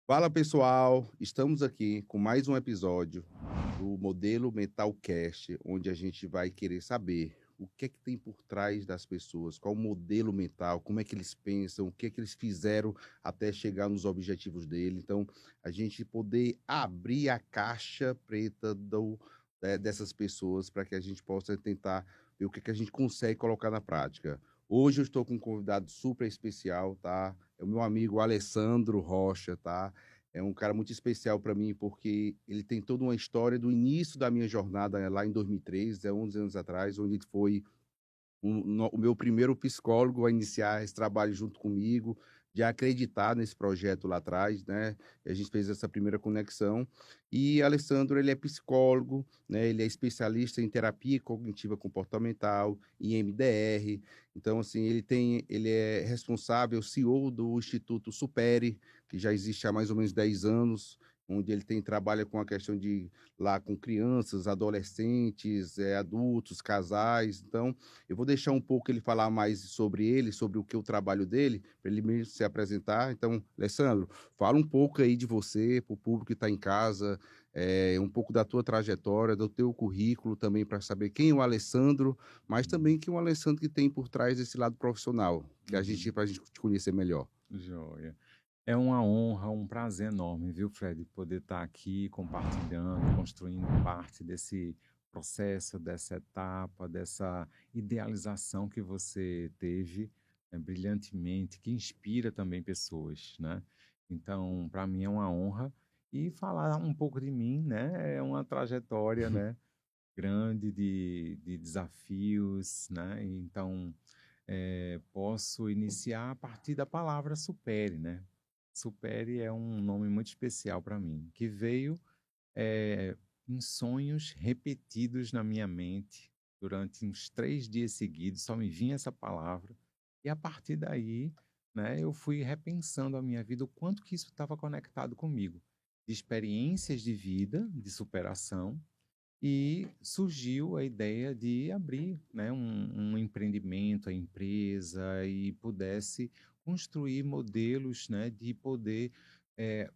Fala pessoal, estamos aqui com mais um episódio do Modelo Mental Cast, onde a gente vai querer saber o que é que tem por trás das pessoas, qual o modelo mental, como é que eles pensam, o que é que eles fizeram até chegar nos objetivos dele. Então, a gente poder abrir a caixa preta dessas pessoas para que a gente possa tentar ver o que é que a gente consegue colocar na prática. Hoje eu estou com um convidado super especial, tá? É o meu amigo Alessandro Rocha, tá? É um cara muito especial para mim, porque ele tem toda uma história do início da minha jornada lá em 2003, 11 anos atrás, onde ele foi o meu primeiro psicólogo a iniciar esse trabalho junto comigo, de acreditar nesse projeto lá atrás, né? E a gente fez essa primeira conexão. E Alessandro, ele é psicólogo, né? Ele é especialista em terapia cognitiva comportamental, em MDR. Então, assim, ele é responsável, CEO do Instituto Supere, que já existe há mais ou menos 10 anos, onde ele trabalha com a questão de lá com crianças, adolescentes, adultos, casais. Então, eu vou deixar um pouco ele falar mais sobre ele, sobre o que é o trabalho dele, para ele mesmo se apresentar. Então, Alessandro, fala um pouco aí de você, para o público que está em casa, um pouco da tua trajetória, do teu currículo também, para saber quem é o Alessandro, mas Uhum, também quem é o Alessandro que tem por trás desse lado profissional, que a gente, uhum. para a gente te conhecer melhor. Joia. É uma honra, um prazer enorme, viu, Fred, poder estar aqui compartilhando, construindo parte desse processo, dessa etapa, dessa idealização que você teve, brilhantemente, que inspira também pessoas, né? Então, para mim é uma honra e falar um pouco de mim, né? É uma trajetória, né? Grande de desafios, né? Então, posso iniciar a partir da palavra supere, né? Supere é um nome muito especial para mim, que veio eh, em sonhos repetidos na minha mente durante uns 3 dias seguidos, só me vinha essa palavra, e a partir daí, né, eu fui repensando a minha vida, o quanto que isso estava conectado comigo, de experiências de vida, de superação, e surgiu a ideia de abrir, né, um empreendimento, a empresa, e pudesse construir modelos, né, de poder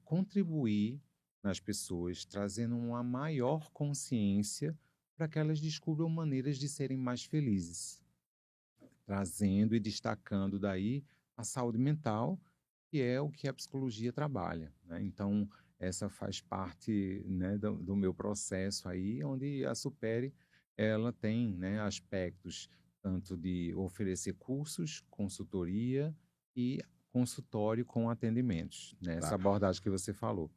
contribuir nas pessoas, trazendo uma maior consciência para que elas descubram maneiras de serem mais felizes, trazendo e destacando daí a saúde mental, que é o que a psicologia trabalha, né? Então, essa faz parte, né, do meu processo aí, onde a Supere, ela tem, né, aspectos tanto de oferecer cursos, consultoria e consultório com atendimentos, né? Essa Tá? abordagem que você falou.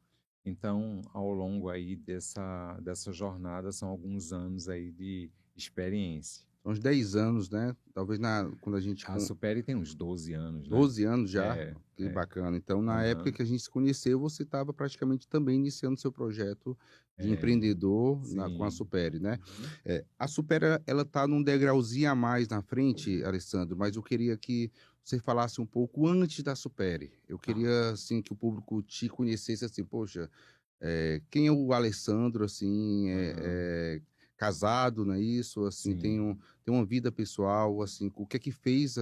Então, ao longo aí dessa jornada, são alguns anos aí de experiência. Uns 10 anos, né? Talvez quando a gente A Supere tem uns 12 anos, né? 12 anos já? É, Que é. bacana. Então, na época Aham. que a gente se conheceu, você estava praticamente também iniciando seu projeto de É, empreendedor com a sim. Supere, né? Uhum. A Supere, ela está num degrauzinho a mais na frente, Alessandro, mas eu queria que você falasse um pouco antes da Supere. Eu Tá. queria, assim, que o público te conhecesse, assim, poxa, quem é o Alessandro, assim, Aham. casado, não é isso? Assim, Sim. tem uma vida pessoal, assim, o que é que fez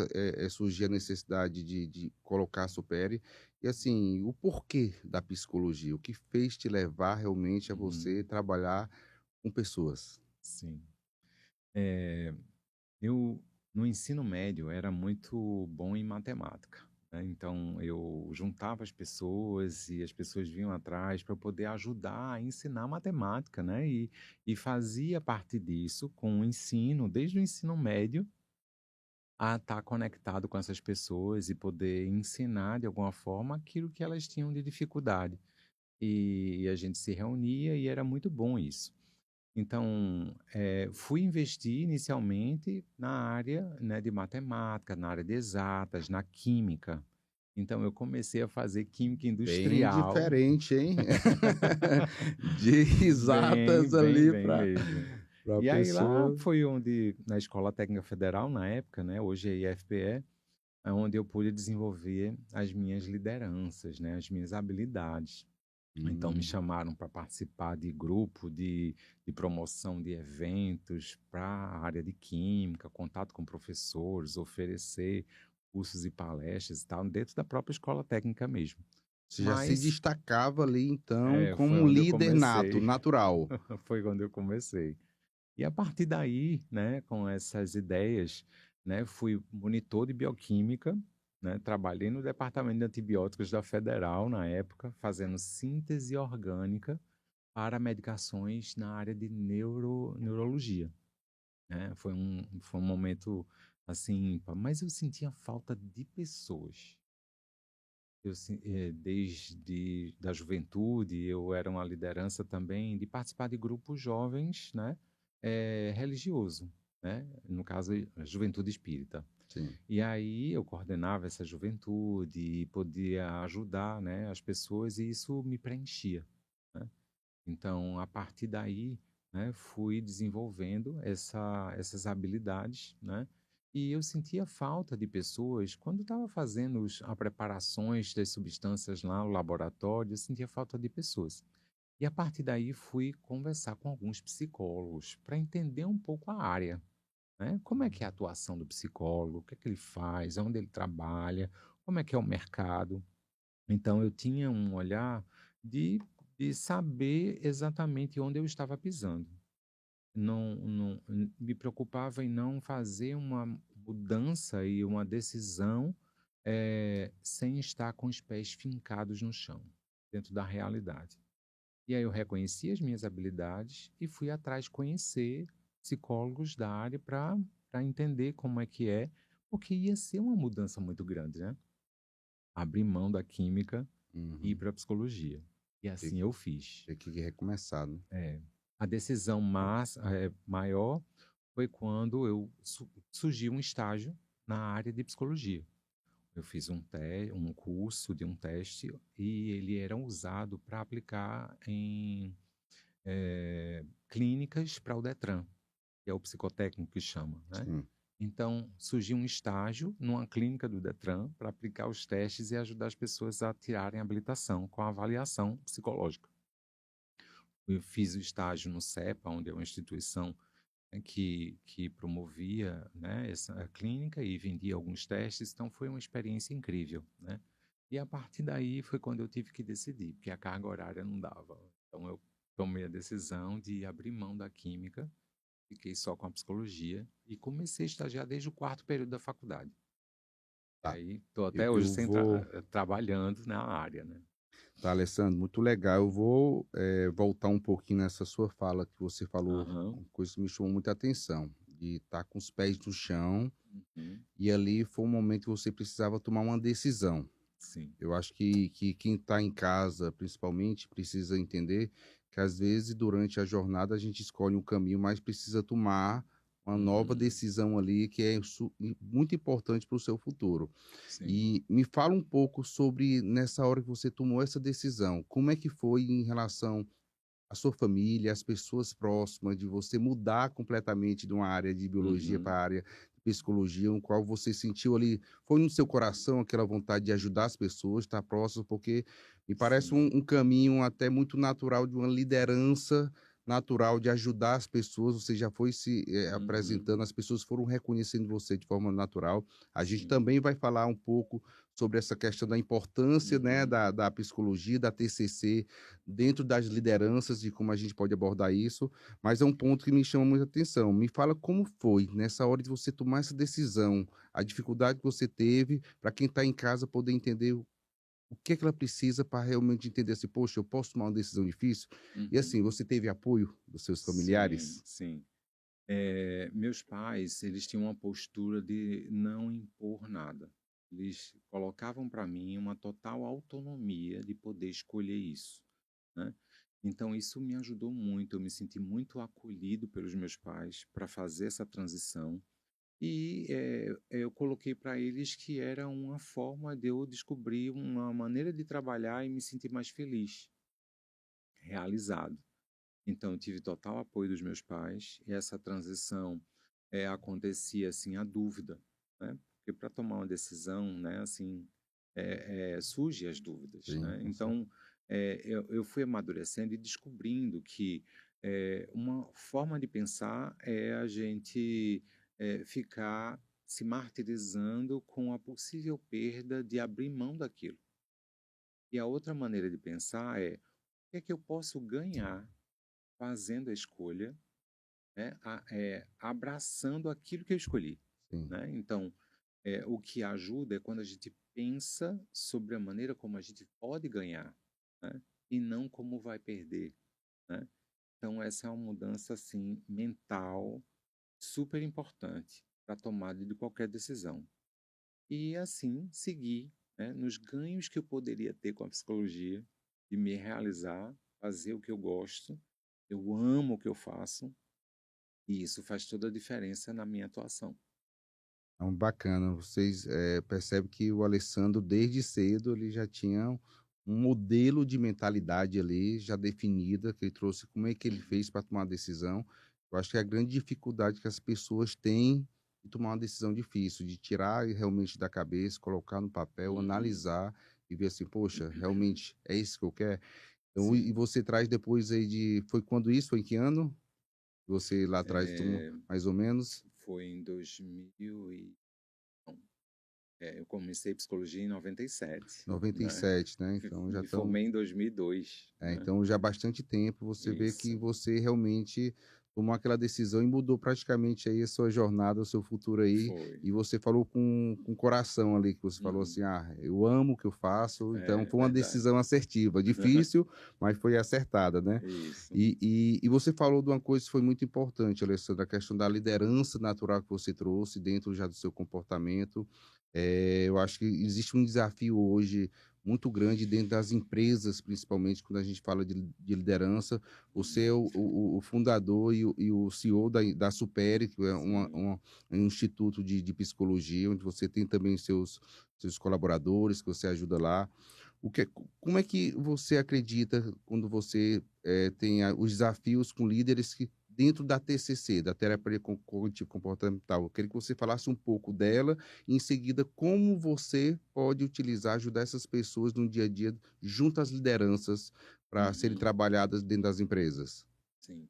surgir a necessidade de colocar a Supere? E, assim, o porquê da psicologia? O que fez te levar realmente a Uhum. você trabalhar com pessoas? Sim. Eh, eu, no ensino médio, era muito bom em matemática, né, então eu juntava as pessoas e as pessoas vinham atrás para poder ajudar a ensinar matemática, né, e fazia a partir disso, com o ensino, desde o ensino médio, a estar conectado com essas pessoas e poder ensinar de alguma forma aquilo que elas tinham de dificuldade. E a gente se reunia e era muito bom isso. Então, fui investir inicialmente na área, né, de matemática, na área de exatas, na química. Então eu comecei a fazer química Bem industrial. diferente, hein? De Bem, exatas bem, ali bem mesmo. para a E aí lá pessoa. foi onde, na Escola Técnica Federal, na época, né, hoje é IFPE, é onde eu pude desenvolver as minhas lideranças, né, as minhas habilidades. Então me Hum, chamaram para participar de grupo de promoção de eventos para a área de química, contato com professores, oferecer cursos e palestras e tal, dentro da própria escola técnica mesmo. Você já se Mas destacava ali, então, como foi um onde eu líder nato, comecei, natural. foi quando eu comecei. E a partir daí, né, com essas ideias, né, fui monitor de bioquímica, né, trabalhei no departamento de antibióticos da Federal na época, fazendo síntese orgânica para medicações na área de neurologia, né? Foi um momento assim, mas eu sentia falta de pessoas. Desde da juventude, eu era uma liderança também de participar de grupos jovens, né, religioso, né, no caso, a juventude espírita. Sim. E aí eu coordenava essa juventude e podia ajudar, né, as pessoas e isso me preenchia, né. Então, a partir daí, né, fui desenvolvendo essas habilidades, né? E eu sentia falta de pessoas quando estava fazendo a preparações das substâncias lá no laboratório, eu sentia falta de pessoas. E a partir daí fui conversar com alguns psicólogos para entender um pouco a área, né? Como é que é a atuação do psicólogo, o que é que ele faz, onde ele trabalha, como é que é o mercado. Então eu tinha um olhar de, de saber exatamente onde eu estava pisando. Não me preocupava em não fazer uma mudança e uma decisão sem estar com os pés fincados no chão, dentro da realidade. E aí eu reconheci as minhas habilidades e fui atrás conhecer psicólogos da área para entender como é, porque ia ser uma mudança muito grande, né? Abrir mão da química e ir Uhum. para a psicologia. E Ter, assim eu fiz. ter que recomeçar, né? É. A decisão maior foi quando surgiu um estágio na área de psicologia. Eu fiz um curso de um teste e ele era usado para aplicar em clínicas para o Detran, que é o psicotécnico que chama, né? Sim. Então, surgiu um estágio numa clínica do Detran para aplicar os testes e ajudar as pessoas a tirarem a habilitação com avaliação psicológica. Eu fiz o estágio no CEPA, onde é uma instituição, né, que promovia, né, essa clínica e vendia alguns testes, então foi uma experiência incrível, né? E a partir daí foi quando eu tive que decidir, porque a carga horária não dava. Então eu tomei a decisão de abrir mão da química, fiquei só com a psicologia e comecei a estagiar desde o quarto período da faculdade. E Tá. aí estou Eu, até hoje eu vou. trabalhando na área, né? Tá, Alessandro, muito legal. Eu vou voltar um pouquinho nessa sua fala que você falou, Aham, uma coisa que me chamou muita atenção, de estar com os pés no chão, uhum, e ali foi um momento que você precisava tomar uma decisão. sim. Eu acho que quem está em casa, principalmente, precisa entender que às vezes durante a jornada a gente escolhe um caminho, mas precisa tomar uma nova Uhum, decisão ali que é muito importante para o seu futuro. sim. E me fala um pouco sobre nessa hora que você tomou essa decisão, como é que foi em relação à sua família, às pessoas próximas, de você mudar completamente de uma área de biologia para Uhum, a área de psicologia, no qual você sentiu ali, foi no seu coração aquela vontade de ajudar as pessoas, estar próximo, porque me parece sim. um caminho até muito natural de uma liderança natural de ajudar as pessoas, você já foi se Uhum, apresentando, as pessoas foram reconhecendo você de forma natural. A gente sim. também vai falar um pouco sobre essa questão da importância, né, Uhum, da psicologia, da TCC, dentro das lideranças, de como a gente pode abordar isso, mas é um ponto que me chama muita atenção. Me fala como foi nessa hora de você tomar essa decisão, a dificuldade que você teve, para quem está em casa poder entender o que é que ela precisa para realmente entender assim, poxa, eu posso tomar uma decisão difícil? E uhum. assim, você teve apoio dos seus Sim, familiares? sim. Meus pais, eles tinham uma postura de não impor nada. Eles colocavam para mim uma total autonomia de poder escolher isso, né? Então isso me ajudou muito, eu me senti muito acolhido pelos meus pais para fazer essa transição e eu coloquei para eles que era uma forma de eu descobrir uma maneira de trabalhar e me sentir mais feliz, realizado. Então, eu tive total apoio dos meus pais e essa transição acontecia assim a dúvida, né? Porque para tomar uma decisão, né, assim, surgem as dúvidas, Sim, né? com certeza. Então, eu fui amadurecendo e descobrindo que uma forma de pensar é a gente ficar se martirizando com a possível perda de abrir mão daquilo. E a outra maneira de pensar é: o que é que eu posso ganhar fazendo a escolha, né, abraçando aquilo que eu escolhi, sim. né? Então, o que ajuda é quando a gente pensa sobre a maneira como a gente pode ganhar, né, e não como vai perder, né? Então, essa é uma mudança assim mental super importante para a tomada de qualquer decisão. E assim seguir, né, nos ganhos que eu poderia ter com a psicologia, de me realizar, fazer o que eu gosto, eu amo o que eu faço, e isso faz toda a diferença na minha atuação. Então, bacana. Vocês percebem que o Alessandro, desde cedo, ele já tinha um modelo de mentalidade ali já definida, que ele trouxe, como é que ele Uhum. fez para tomar a decisão. Eu acho que é a grande dificuldade que as pessoas têm de tomar uma decisão difícil, de tirar realmente da cabeça, colocar no papel, Uhum. analisar e ver assim, poxa, realmente é isso que eu quero? Então, e Sim. você traz depois aí de, foi quando isso? Foi em que ano? Você lá atrás tomou, Eh, mais ou menos? Foi em 2000 e não, eu comecei psicologia em 97, né? 97, né? Então já Me estamos. formei em 2002, né? Então já há bastante tempo você vê que Isso. você realmente tomou aquela decisão e mudou praticamente aí a sua jornada, o seu futuro aí, Foi. e você falou com o coração ali, que você falou Uhum. assim: "Ah, eu amo o que eu faço", então É foi uma verdade. decisão assertiva, difícil, mas foi acertada, né. Isso. E você falou de uma coisa que foi muito importante, Alessandra, a questão da liderança natural que você trouxe dentro já do seu comportamento. Eu acho que existe um desafio hoje muito grande dentro das empresas, principalmente quando a gente fala de liderança. Você é Uhum. o fundador e o CEO da Supere, que é Sim. um instituto de psicologia, onde você tem também seus colaboradores, que você ajuda lá. Como é que você acredita quando você tem os desafios com líderes que dentro da TCC, da terapia cognitivo comportamental? Eu queria que você falasse um pouco dela e, em seguida, como você pode utilizar, ajudar essas pessoas no dia a dia, junto às lideranças, para serem Uhum. trabalhadas dentro das empresas. Sim.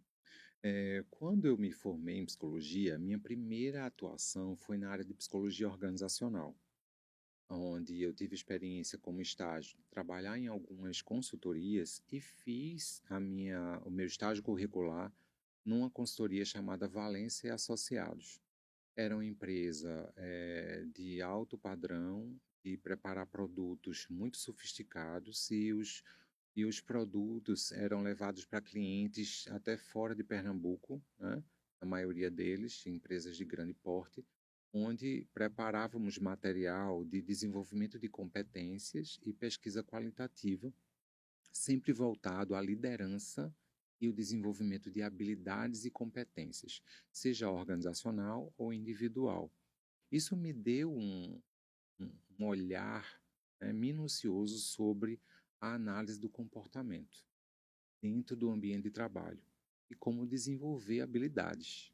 Quando eu me formei em psicologia, minha primeira atuação foi na área de psicologia organizacional, onde eu tive experiência como estágio, trabalhar em algumas consultorias e fiz o meu estágio curricular numa consultoria chamada Valência e Associados. Era uma empresa de alto padrão, de preparar produtos muito sofisticados e os produtos eram levados para clientes até fora de Pernambuco, né? A maioria deles, empresas de grande porte, onde preparávamos material de desenvolvimento de competências e pesquisa qualitativa, sempre voltado à liderança e o desenvolvimento de habilidades e competências, seja organizacional ou individual. Isso me deu um olhar, né, minucioso sobre a análise do comportamento dentro do ambiente de trabalho e como desenvolver habilidades.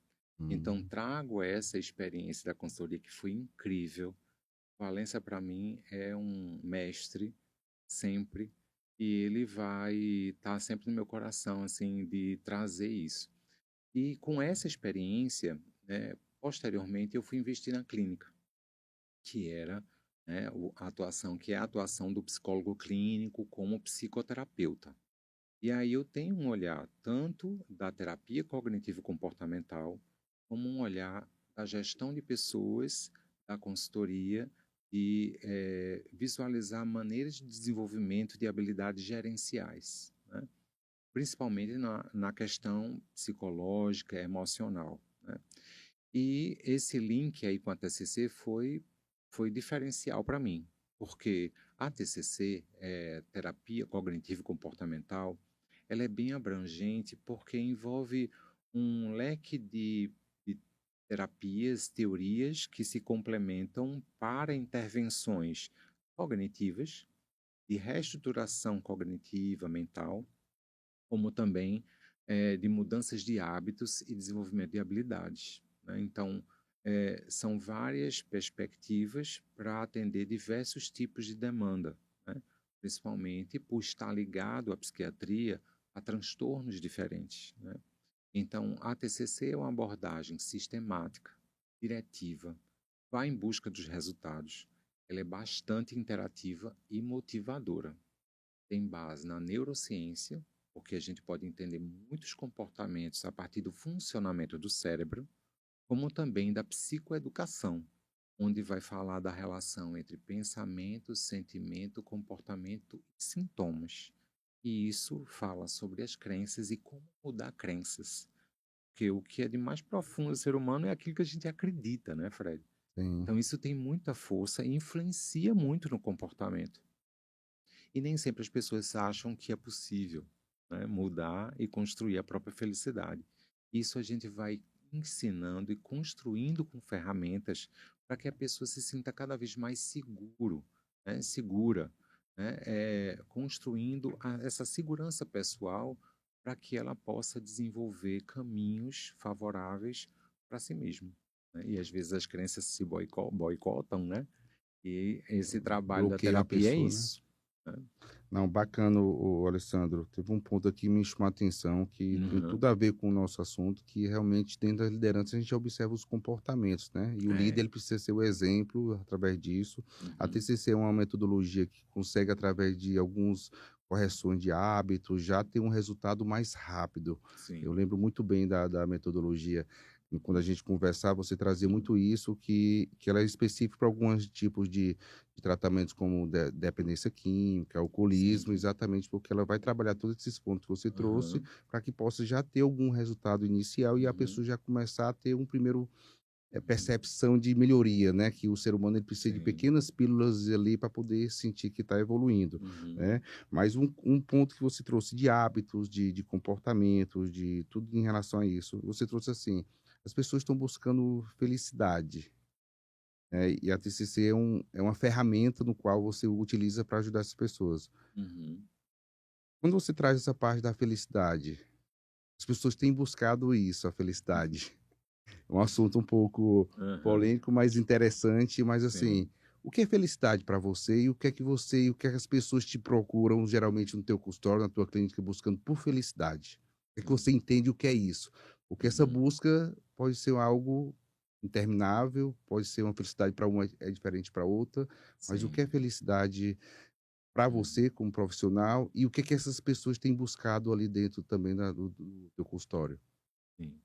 Então, Hum. trago essa experiência da consultoria que foi incrível. Valência, para mim, é um mestre, sempre, e ele vai estar sempre no meu coração, assim, de trazer isso. E com essa experiência, posteriormente, eu fui investir na clínica, que era, né, a atuação, que é a atuação do psicólogo clínico como psicoterapeuta. E aí eu tenho um olhar tanto da terapia cognitivo-comportamental, como um olhar da gestão de pessoas, da consultoria, de visualizar maneiras de desenvolvimento de habilidades gerenciais, né? Principalmente na questão psicológica, emocional, né? E esse link aí com a TCC foi diferencial para mim, porque a TCC, terapia cognitivo-comportamental, ela é bem abrangente porque envolve um leque de terapias, teorias que se complementam para intervenções cognitivas, de reestruturação cognitiva mental, como também de mudanças de hábitos e desenvolvimento de habilidades, né? Então, são várias perspectivas para atender diversos tipos de demanda, né? Principalmente por estar ligado à psiquiatria a transtornos diferentes, né? Então, a TCC é uma abordagem sistemática, diretiva, vai em busca dos resultados. Ela é bastante interativa e motivadora. tem base na neurociência, porque a gente pode entender muitos comportamentos a partir do funcionamento do cérebro, como também da psicoeducação, onde vai falar da relação entre pensamento, sentimento, comportamento e sintomas. E isso fala sobre as crenças e como mudar crenças. Porque o que é de mais profundo do ser humano é aquilo que a gente acredita, né, Fred? Sim. Então isso tem muita força e influencia muito no comportamento. E nem sempre as pessoas acham que é possível, né, mudar e construir a própria felicidade. Isso a gente vai ensinando e construindo com ferramentas para que a pessoa se sinta cada vez mais seguro, né, segura, né, construindo essa segurança pessoal para que ela possa desenvolver caminhos favoráveis para si mesma. Né? E às vezes as crenças se boicotam, né? E esse trabalho da Bloqueia a terapia é pessoa, né? isso. Né? Não, bacana, o Alessandro. Teve um ponto aqui que me chamou a atenção, que tem Uhum. tudo a ver com o nosso assunto, que realmente dentro da liderança a gente observa os comportamentos, né? E o líder É. ele precisa ser o exemplo através disso. A Uhum. TCC é uma metodologia que consegue, através de alguns correções de hábitos, já ter um resultado mais rápido. Eu Sim. lembro muito bem da metodologia. E quando a gente conversava, você trazia muito isso, que ela é específica para alguns tipos de tratamentos como dependência química, alcoolismo, Sim. exatamente porque ela vai trabalhar todos esses pontos que você trouxe Aham. para que possa já ter algum resultado inicial e a Uhum. pessoa já começar a ter um primeiro Uhum. percepção de melhoria, né? Que o ser humano ele precisa de Sim. pequenas pílulas ali para poder sentir que está evoluindo, Uhum. né? Mas um ponto que você trouxe de hábitos, de comportamentos, de tudo em relação a isso, você trouxe assim, as pessoas estão buscando felicidade, e a TCC é uma ferramenta no qual você utiliza para ajudar essas pessoas. Uhum. Quando você traz essa parte da felicidade, as pessoas têm buscado isso, a felicidade. É um assunto um pouco Aham. polêmico, mas interessante, mas Sim. assim, o que é felicidade para você e o que é que as pessoas te procuram geralmente no teu consultório, na tua clínica, buscando por felicidade? O que é que Sim. você entende o que é isso? Porque essa Uhum. busca pode ser algo interminável, pode ser uma felicidade para uma é diferente para outra, mas o que é Sim. felicidade para Uhum. você como profissional e o que é que essas pessoas têm buscado ali dentro também do teu consultório? Sim.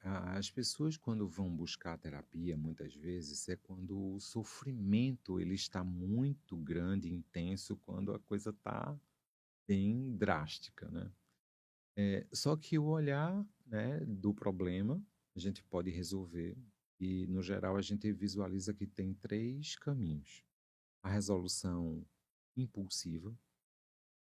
As pessoas quando vão buscar terapia, muitas vezes, é quando o sofrimento ele está muito grande, intenso, quando a coisa está bem drástica, né? Só que o olhar, né, do problema, a gente pode resolver e, no geral, a gente visualiza que tem 3 caminhos. A resolução impulsiva,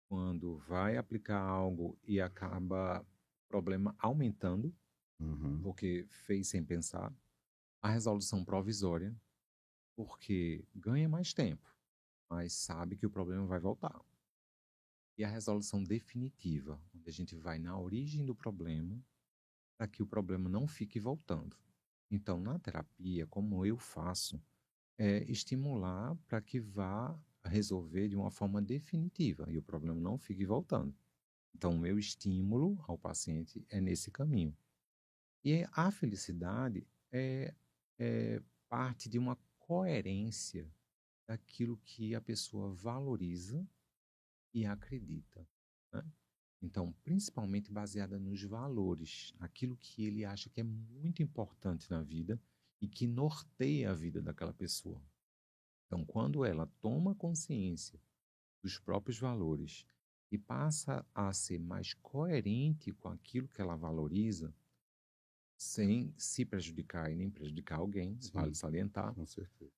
quando vai aplicar algo e acaba o problema aumentando, Uhum, porque fez sem pensar. A resolução provisória, porque ganha mais tempo, mas sabe que o problema vai voltar. E a resolução definitiva, onde a gente vai na origem do problema para que o problema não fique voltando. Então, na terapia, como eu faço, é estimular para que vá resolver de uma forma definitiva e o problema não fique voltando. Então, o meu estímulo ao paciente é nesse caminho. E a felicidade é parte de uma coerência daquilo que a pessoa valoriza e acredita, né? Então, principalmente baseada nos valores, aquilo que ele acha que é muito importante na vida e que norteia a vida daquela pessoa. Então, quando ela toma consciência dos próprios valores e passa a ser mais coerente com aquilo que ela valoriza, sem se prejudicar e nem prejudicar alguém, vale sim, salientar, com certeza.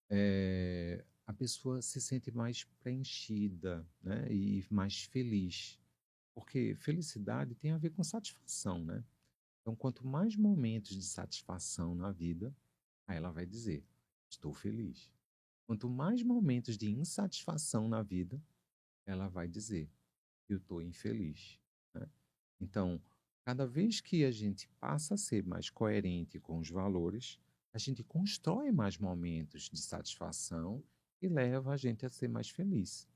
a pessoa se sente mais preenchida, né, e mais feliz. Porque felicidade tem a ver com satisfação, né? Então, quanto mais momentos de satisfação na vida, aí ela vai dizer: estou feliz. Quanto mais momentos de insatisfação na vida, ela vai dizer: eu estou infeliz. Né? Então, cada vez que a gente passa a ser mais coerente com os valores, a gente constrói mais momentos de satisfação e leva a gente a ser mais feliz,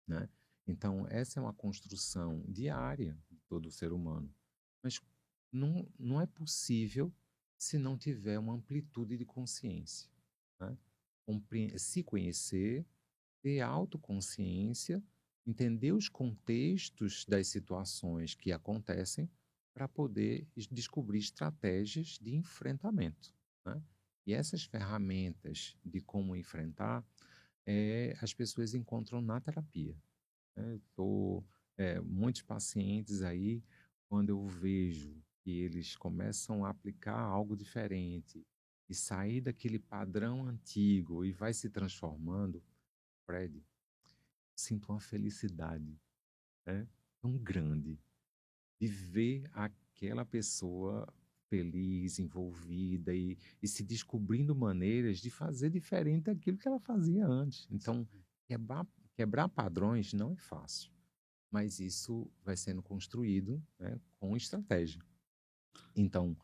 né? Então, essa é uma construção diária de todo ser humano. Mas não é possível se não tiver uma amplitude de consciência, né? Se conhecer, ter autoconsciência entender os contextos das situações que acontecem para poder descobrir estratégias de enfrentamento, né? E essas ferramentas de como enfrentar, as pessoas encontram na terapia, né? Muitos pacientes aí, quando eu vejo que eles começam a aplicar algo diferente e sair daquele padrão antigo e vai se transformando, Fred, sinto uma felicidade, né, tão grande de ver aquela pessoa feliz, envolvida e se descobrindo maneiras de fazer diferente daquilo que ela fazia antes. Então, quebrar, quebrar padrões não é fácil, mas isso vai sendo construído, né, com estratégia. Então,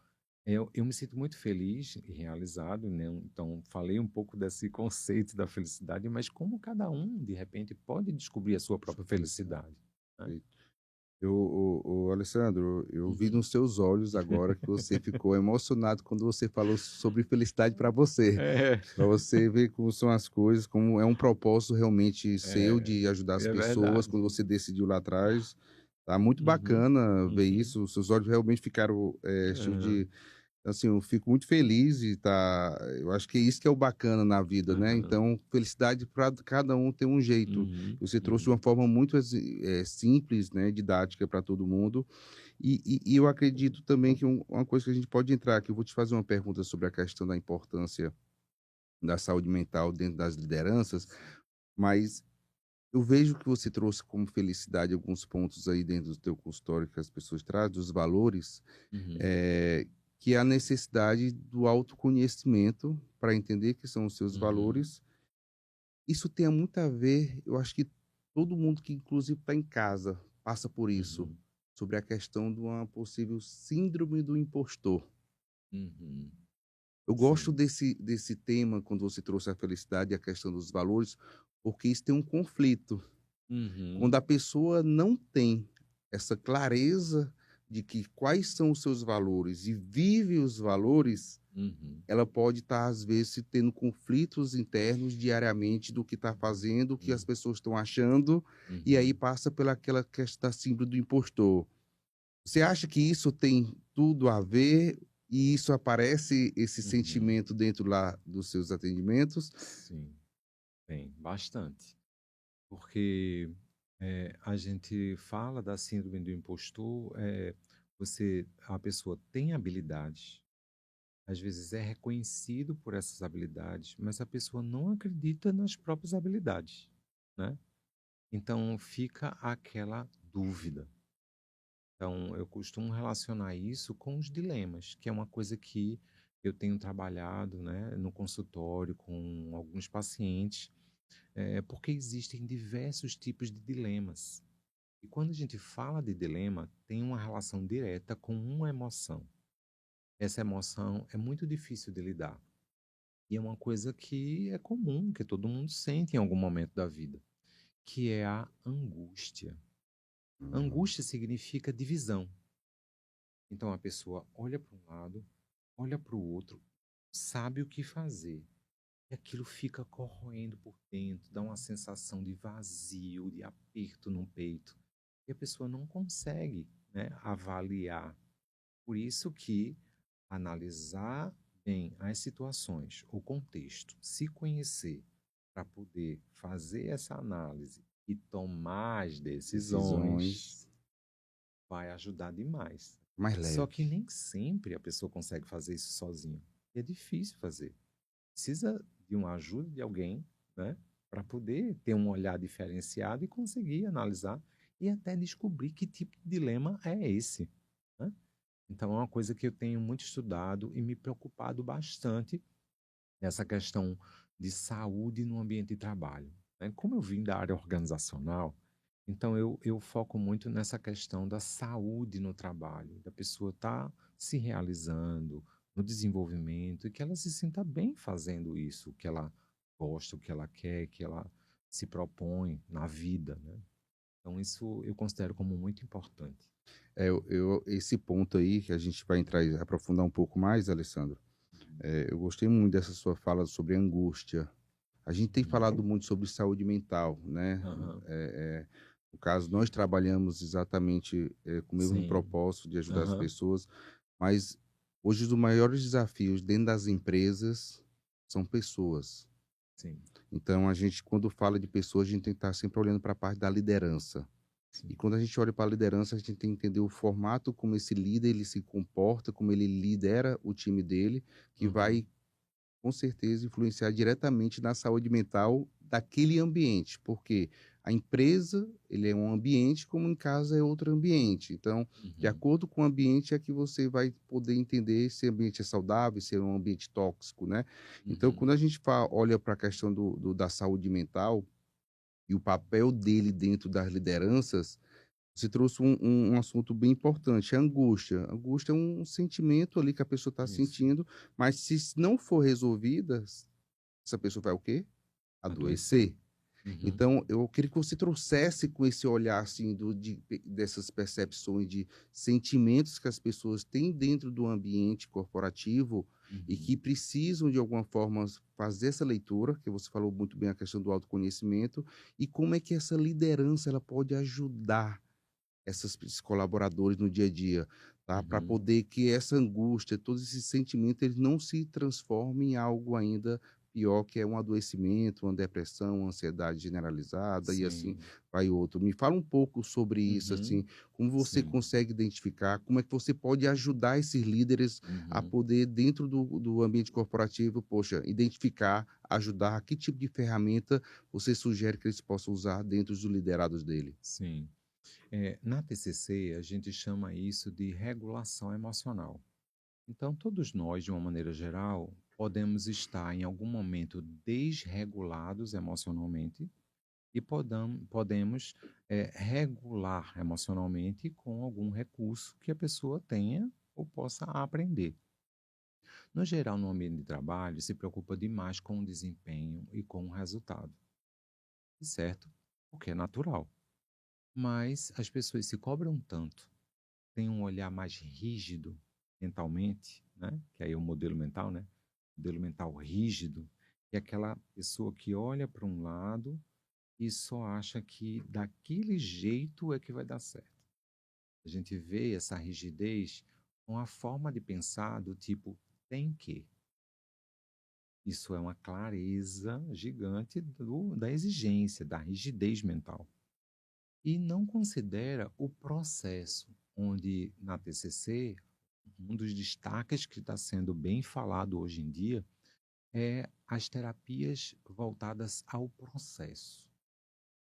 eu me sinto muito feliz e realizado, né? Então, falei um pouco desse conceito da felicidade, mas como cada um, de repente, pode descobrir a sua própria Sua felicidade. felicidade, né? Perfeito. Alessandro, eu vi Uhum. nos seus olhos agora que você ficou emocionado quando você falou sobre felicidade É, para você ver como são as coisas, como é um propósito realmente seu é, de ajudar as é pessoas, verdade. quando você decidiu lá atrás. Tá muito Uhum, bacana ver uhum, isso. Os seus olhos realmente ficaram cheios aham, de. Assim, eu fico muito feliz e tá. Eu acho que é isso que é o bacana na vida, né? aham, Então, felicidade para cada um tem um jeito. uhum, Você trouxe de uma uhum, forma muito simples, né? Didática para todo mundo. E eu acredito também que uma coisa que a gente pode entrar aqui, eu vou te fazer uma pergunta sobre a questão da importância da saúde mental dentro das lideranças, mas eu vejo que você trouxe como felicidade alguns pontos aí dentro do teu consultório que as pessoas trazem, dos valores, uhum, eh, que é a necessidade do autoconhecimento para entender que são os seus uhum, valores. Isso tem muito a ver, eu acho que todo mundo que inclusive está em casa passa por isso, uhum, sobre a questão de uma possível síndrome do impostor. uhum. Eu gosto Sim. desse tema, quando você trouxe a felicidade e a questão dos valores, porque isso tem um conflito. Quando Uhum, a pessoa não tem essa clareza de que quais são os seus valores e vive os valores, uhum, ela pode estar, às vezes, tendo conflitos internos diariamente do que está fazendo, o que as uhum, pessoas estão achando, e aí uhum, passa pelaquela questão da síndrome do impostor. Você acha que isso tem tudo a ver e isso aparece, esse uhum. sentimento dentro lá dos seus atendimentos? Sim, tem bastante. Porque a gente fala da síndrome do impostor, a pessoa tem habilidades, às vezes é reconhecido por essas habilidades, mas a pessoa não acredita nas próprias habilidades, né? Então fica aquela dúvida. Então eu costumo relacionar isso com os dilemas, que é uma coisa que eu tenho trabalhado, né, no consultório com alguns pacientes, porque existem diversos tipos de dilemas. E quando a gente fala de dilema, tem uma relação direta com uma emoção. Essa emoção é muito difícil de lidar. E é uma coisa que é comum, que todo mundo sente em algum momento da vida, que é a angústia. Hum, Angústia significa divisão. Então a pessoa olha para um lado, olha para o outro, sabe o que fazer. E aquilo fica corroendo por dentro, dá uma sensação de vazio, de aperto no peito. E a pessoa não consegue, né, avaliar. Por isso que analisar bem as situações, o contexto, se conhecer para poder fazer essa análise e tomar as decisões decisões vai ajudar demais. mais Só leve. que nem sempre a pessoa consegue fazer isso sozinha. E é difícil fazer. Precisa de uma ajuda de alguém, né, para poder ter um olhar diferenciado e conseguir analisar e até descobrir que tipo de dilema é esse, né? Então, é uma coisa que eu tenho muito estudado e me preocupado bastante nessa questão de saúde no ambiente de trabalho, né? Como eu vim da área organizacional, então eu foco muito nessa questão da saúde no trabalho, da pessoa estar se realizando no desenvolvimento e que ela se sinta bem fazendo isso, que ela gosta, o que ela quer, que ela se propõe na vida, né? Então, isso eu considero como muito importante. Esse ponto aí que a gente vai entrar e aprofundar um pouco mais, Alessandro, eu gostei muito dessa sua fala sobre angústia. A gente tem Uhum. falado muito sobre saúde mental, né? Aham. No caso, nós trabalhamos exatamente com o mesmo Sim. propósito de ajudar as Aham. pessoas, mas hoje os maiores desafios dentro das empresas são pessoas. Sim, Então, a gente, quando fala de pessoas, a gente tem que estar sempre olhando para a parte da liderança. E sim. quando a gente olha para a liderança, a gente tem que entender o formato como esse líder ele se comporta, como ele lidera o time dele, que Aham. vai com certeza influenciar diretamente na saúde mental daquele ambiente, porque a empresa, ele é um ambiente, como em casa é outro ambiente. Então, de Uhum. acordo com o ambiente é que você vai poder entender se o ambiente é saudável, se é um ambiente tóxico, né? Então, Uhum. quando a gente olha para a questão da saúde mental e o papel dele dentro das lideranças, você trouxe um assunto bem importante, a angústia. A angústia é um sentimento ali que a pessoa está Isso. sentindo, mas se não for resolvida, essa pessoa vai o quê? Adoecer. Adoecer. Uhum. Então, eu queria que você trouxesse com esse olhar, assim, dessas percepções de sentimentos que as pessoas têm dentro do ambiente corporativo e Uhum. que precisam, de alguma forma, fazer essa leitura, que você falou muito bem a questão do autoconhecimento, e como é que essa liderança ela pode ajudar esses colaboradores no dia a dia, tá? Para Uhum. poder que essa angústia, todos esses sentimentos, eles não se transformem em algo ainda pior, que é um adoecimento, uma depressão, uma ansiedade generalizada e assim Sim. vai outro. Me fala um pouco sobre isso, Uhum. assim, como você Sim. consegue identificar, como é que você pode ajudar esses líderes a Uhum. poder, dentro do ambiente corporativo, poxa, identificar, ajudar, que tipo de ferramenta você sugere que eles possam usar dentro dos liderados dele? Sim. Na TCC, a gente chama isso de regulação emocional. Então, todos nós, de uma maneira geral, podemos estar em algum momento desregulados emocionalmente e podemos regular emocionalmente com algum recurso que a pessoa tenha ou possa aprender. No geral, no ambiente de trabalho, se preocupa demais com o desempenho e com o resultado, certo? O que é natural. Mas as pessoas se cobram tanto, têm um olhar mais rígido mentalmente, né? Que aí é o modelo mental, né? Modelo mental rígido, que é aquela pessoa que olha para um lado e só acha que daquele jeito é que vai dar certo. A gente vê essa rigidez com a forma de pensar do tipo tem que. Isso é uma clareza gigante da exigência, da rigidez mental. E não considera o processo, onde na TCC, um dos destaques que está sendo bem falado hoje em dia é as terapias voltadas ao processo,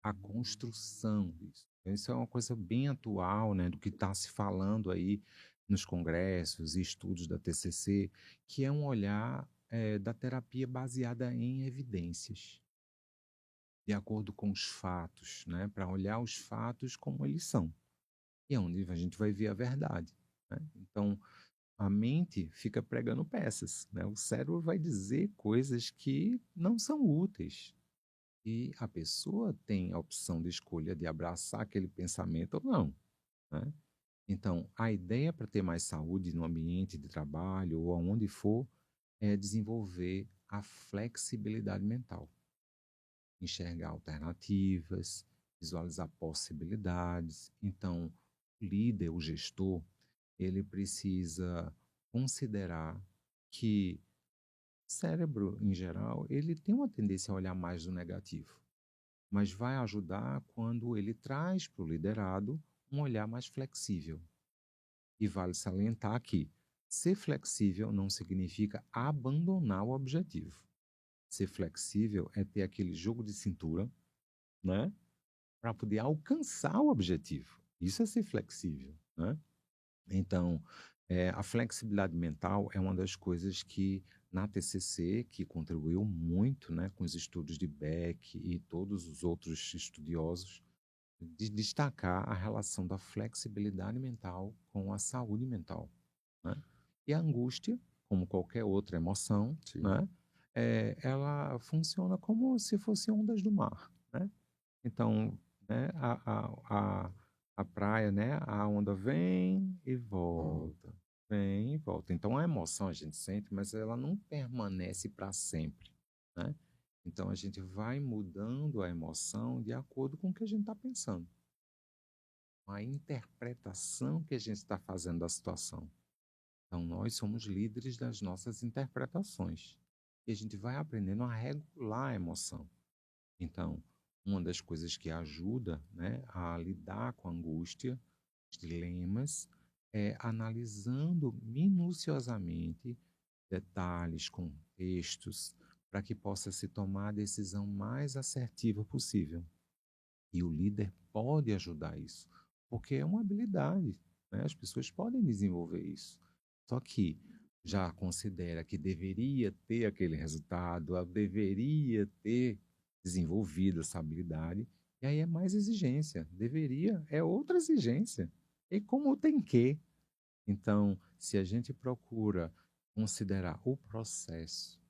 à construção disso. Isso é uma coisa bem atual, né, do que está se falando aí nos congressos e estudos da TCC, que é um olhar da terapia baseada em evidências, de acordo com os fatos, né, para olhar os fatos como eles são. E é onde a gente vai ver a verdade, né? Então, a mente fica pregando peças, né? O cérebro vai dizer coisas que não são úteis. E a pessoa tem a opção de escolha de abraçar aquele pensamento ou não, né? Então, a ideia para ter mais saúde no ambiente de trabalho ou aonde for é desenvolver a flexibilidade mental, enxergar alternativas, visualizar possibilidades. Então, o líder, o gestor, ele precisa considerar que o cérebro, em geral, ele tem uma tendência a olhar mais do negativo, mas vai ajudar quando ele traz para o liderado um olhar mais flexível. E vale salientar que ser flexível não significa abandonar o objetivo. Ser flexível é ter aquele jogo de cintura, né, para poder alcançar o objetivo. Isso é ser flexível, né? Então, a flexibilidade mental é uma das coisas que na TCC, que contribuiu muito, né, com os estudos de Beck e todos os outros estudiosos, de destacar a relação da flexibilidade mental com a saúde mental, né? E a angústia, como qualquer outra emoção, Sim. né, ela funciona como se fossem ondas do mar, né? Então, né, a praia, né, a onda vem e Uhum. volta, vem e volta. Então, a emoção a gente sente, mas ela não permanece para sempre, né? Então, a gente vai mudando a emoção de acordo com o que a gente está pensando. a interpretação que a gente está fazendo da situação. Então, nós somos líderes das nossas interpretações. E a gente vai aprendendo a regular a emoção. Então, uma das coisas que ajuda, né, a lidar com a angústia, os dilemas, é analisando minuciosamente detalhes, contextos, para que possa se tomar a decisão mais assertiva possível. E o líder pode ajudar isso, porque é uma habilidade, né? As pessoas podem desenvolver isso. Só que já considera que deveria ter aquele resultado, deveria ter desenvolvido essa habilidade, e aí é mais exigência. Deveria é outra exigência. E como tem que? Então, se a gente procura considerar o processo,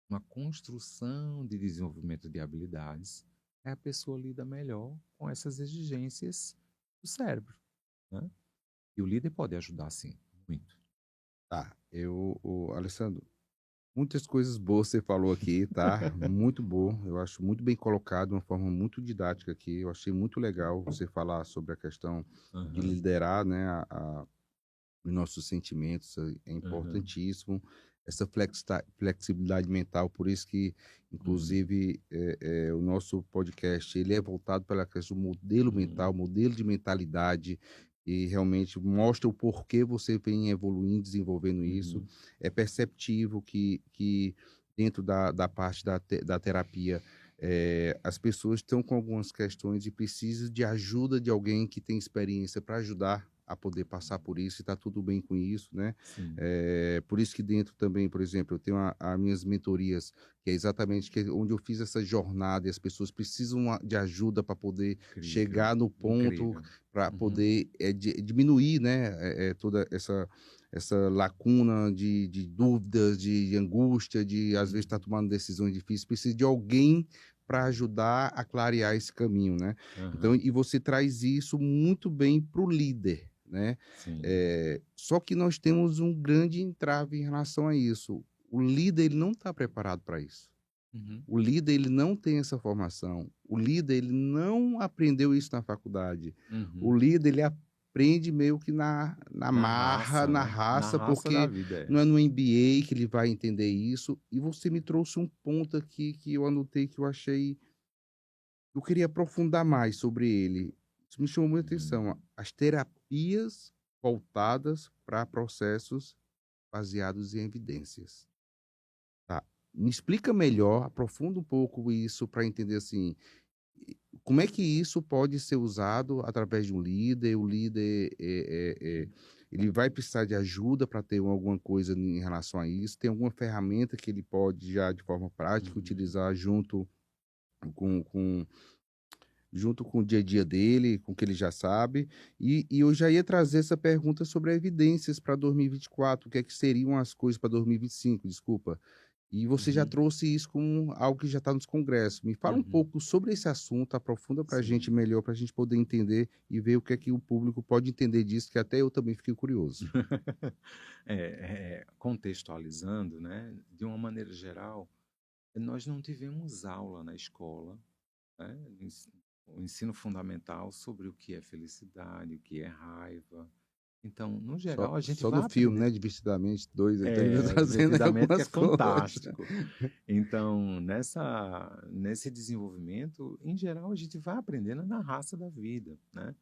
uma construção de desenvolvimento de habilidades, a pessoa lida melhor com essas exigências do cérebro, né? E o líder pode ajudar, sim, muito. Tá, Alessandro, muitas coisas boas você falou aqui, tá? Muito bom, eu acho muito bem colocado, de uma forma muito didática aqui. Eu achei muito legal você falar sobre a questão de Aham, liderar, né, os nossos sentimentos, é aham, importantíssimo. Essa flexibilidade mental, por isso que, uhum, inclusive, o nosso podcast ele é voltado para a questão do modelo mental, uhum, modelo de mentalidade, e realmente mostra o porquê você vem evoluindo, desenvolvendo isso. uhum, É perceptível que dentro da parte da terapia, as pessoas estão com algumas questões e precisam de ajuda de alguém que tem experiência para ajudar a poder passar por isso e está tudo bem com isso, né? sim, Por isso que dentro também, por exemplo, eu tenho as minhas mentorias, que é exatamente onde eu fiz essa jornada e as pessoas precisam de ajuda para poder incrível, chegar no ponto, incrível. para Uhum, poder diminuir, né, toda essa lacuna de dúvidas, de angústia, de às vezes estar uhum, tomando decisões difíceis, precisa de alguém para ajudar a clarear esse caminho, né? Então, aham, e você traz isso muito bem para o líder, né? sim, Só que nós temos um grande entrave em relação a isso. O líder ele não está preparado para isso. uhum, O líder ele não tem essa formação. O líder ele não aprendeu isso na faculdade. O uhum. líder ele aprende meio que na Na marra, raça, na né? Na raça, raça da porque vida, não é no MBA que ele vai entender isso. E você me trouxe um ponto aqui que eu anotei que eu achei, eu queria aprofundar mais sobre ele. Isso me chamou muita Uhum. atenção. As terapias voltadas para processos baseados em evidências. Tá. Me explica melhor, aprofunda um pouco isso para entender assim, como é que isso pode ser usado através de um líder? O líder ele vai precisar de ajuda para ter alguma coisa em relação a isso? Tem alguma ferramenta que ele pode já de forma prática Uhum. utilizar com, com junto com o dia a dia dele, com o que ele já sabe. E eu já ia trazer essa pergunta sobre evidências para 2024, o que é que seriam as coisas para 2025, desculpa. E você já Uhum. trouxe isso como algo que já está nos congressos. Me fala um Uhum. pouco sobre esse assunto, aprofunda para a gente Sim. melhor, para a gente poder entender e ver o que é que o público pode entender disso, que até eu também fiquei curioso. Contextualizando, né, de uma maneira geral, nós não tivemos aula na escola, né, o ensino fundamental sobre o que é felicidade, o que é raiva. Então, no Só, geral, a gente só no vai filme, né? aprender. Divertidamente, dois, então ele tá trazendo Divertidamente, que é algumas coisas. fantástico. Então, nesse desenvolvimento, em geral, a gente vai aprendendo na raça da vida, né?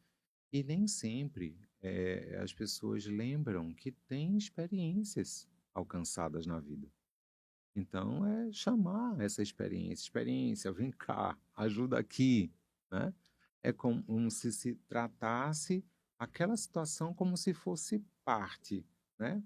E nem sempre as pessoas lembram que têm experiências alcançadas na vida. Então, é chamar essa experiência, vem cá, ajuda aqui, né? É como se tratasse aquela situação como se fosse parte, né?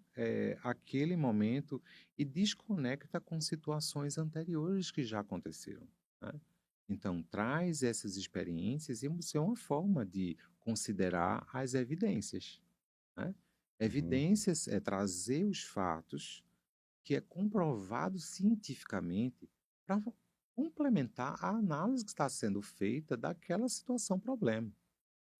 Aquele momento e desconecta com situações anteriores que já aconteceram, né? Então, traz essas experiências e isso é uma forma de considerar as evidências, né? Uhum, Evidências é trazer os fatos que é comprovado cientificamente para complementar a análise que está sendo feita daquela situação-problema.